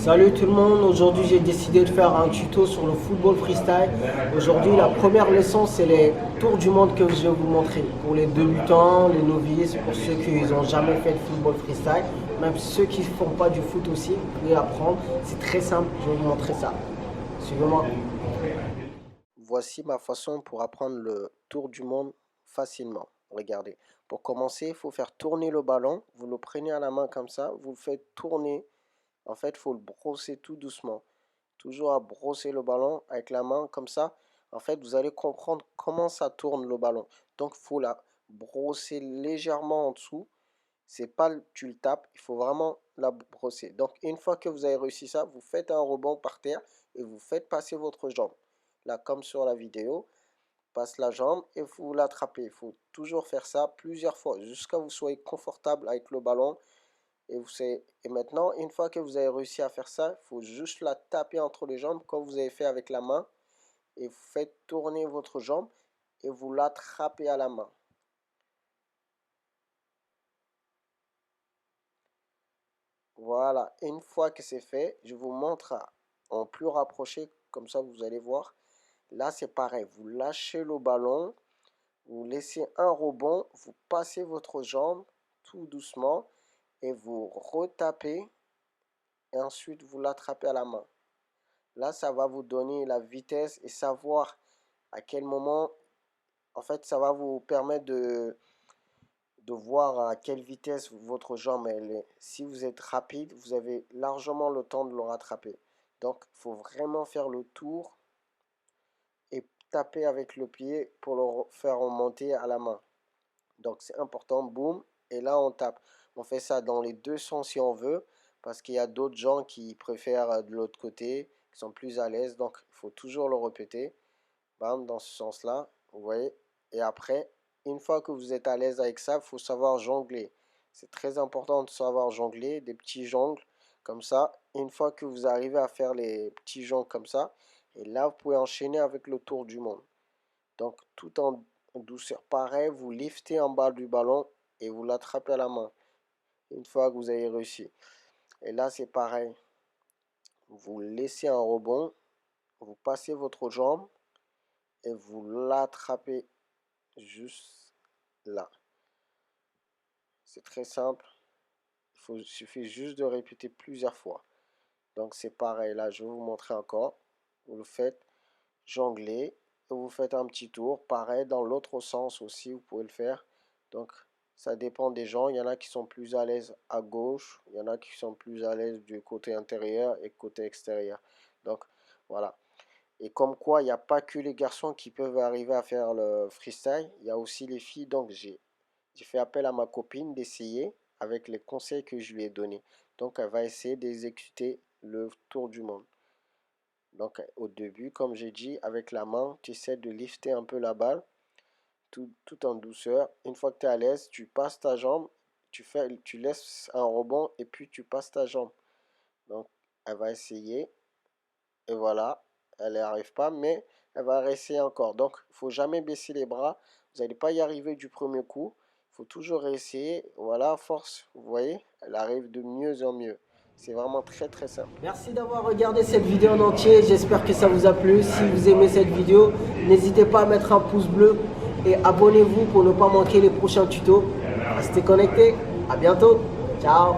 Salut tout le monde, aujourd'hui j'ai décidé de faire un tuto sur le football freestyle. Aujourd'hui la première leçon c'est les tours du monde que je vais vous montrer. Pour les débutants, les novices, pour ceux qui n'ont jamais fait de football freestyle, même ceux qui ne font pas du foot aussi, vous pouvez apprendre. C'est très simple, je vais vous montrer ça. Suivez-moi. Voici ma façon pour apprendre le tour du monde facilement. Regardez, pour commencer il faut faire tourner le ballon. Vous le prenez à la main comme ça, vous le faites tourner. En fait, il faut le brosser tout doucement. Toujours à brosser le ballon avec la main comme ça. En fait, vous allez comprendre comment ça tourne le ballon. Donc, il faut la brosser légèrement en dessous. C'est pas tu le tapes, il faut vraiment la brosser. Donc, une fois que vous avez réussi ça, vous faites un rebond par terre et vous faites passer votre jambe. Là, comme sur la vidéo, passe la jambe et vous l'attrapez. Il faut toujours faire ça plusieurs fois jusqu'à ce que vous soyez confortable avec le ballon. Et maintenant, une fois que vous avez réussi à faire ça, il faut juste la taper entre les jambes comme vous avez fait avec la main. Et vous faites tourner votre jambe et vous l'attrapez à la main. Voilà, une fois que c'est fait, je vous montre en plus rapproché, comme ça vous allez voir. Là c'est pareil, vous lâchez le ballon, vous laissez un rebond, vous passez votre jambe tout doucement et vous retapez et ensuite vous l'attrapez à la main. Là, ça va vous donner la vitesse et savoir à quel moment, en fait, ça va vous permettre de voir à quelle vitesse votre jambe elle est. Si vous êtes rapide, vous avez largement le temps de le rattraper. Donc, il faut vraiment faire le tour et taper avec le pied pour le faire remonter à la main. Donc, c'est important, boum, et là, on tape. On fait ça dans les deux sens si on veut, parce qu'il y a d'autres gens qui préfèrent de l'autre côté, qui sont plus à l'aise. Donc, il faut toujours le répéter. Bam, dans ce sens-là, vous voyez. Et après, une fois que vous êtes à l'aise avec ça, il faut savoir jongler. C'est très important de savoir jongler, des petits jongles comme ça. Une fois que vous arrivez à faire les petits jongles comme ça, et là, vous pouvez enchaîner avec le tour du monde. Donc, tout en douceur. Pareil, vous liftez en bas du ballon et vous l'attrapez à la main. Une fois que vous avez réussi. Et là, c'est pareil. Vous laissez un rebond, vous passez votre jambe et vous l'attrapez juste là. C'est très simple. Il suffit juste de répéter plusieurs fois. Donc, c'est pareil. Là, je vais vous montrer encore. Vous le faites jongler. Et vous faites un petit tour. Pareil, dans l'autre sens aussi, vous pouvez le faire. Donc, ça dépend des gens. Il y en a qui sont plus à l'aise à gauche. Il y en a qui sont plus à l'aise du côté intérieur et côté extérieur. Donc, voilà. Et comme quoi, il n'y a pas que les garçons qui peuvent arriver à faire le freestyle. Il y a aussi les filles. Donc, j'ai fait appel à ma copine d'essayer avec les conseils que je lui ai donnés. Donc, elle va essayer d'exécuter le tour du monde. Donc, au début, comme j'ai dit, avec la main, tu essaies de lifter un peu la balle, tout en douceur. Une fois que tu es à l'aise, tu passes ta jambe, tu laisses un rebond et puis tu passes ta jambe. Donc, elle va essayer. Et voilà, elle n'y arrive pas, mais elle va réessayer encore. Donc, il ne faut jamais baisser les bras. Vous n'allez pas y arriver du premier coup. Il faut toujours réessayer. Voilà, à force, vous voyez, elle arrive de mieux en mieux. C'est vraiment très très simple. Merci d'avoir regardé cette vidéo en entier. J'espère que ça vous a plu. Si vous aimez cette vidéo, n'hésitez pas à mettre un pouce bleu et abonnez-vous pour ne pas manquer les prochains tutos. Restez connectés. À bientôt. Ciao.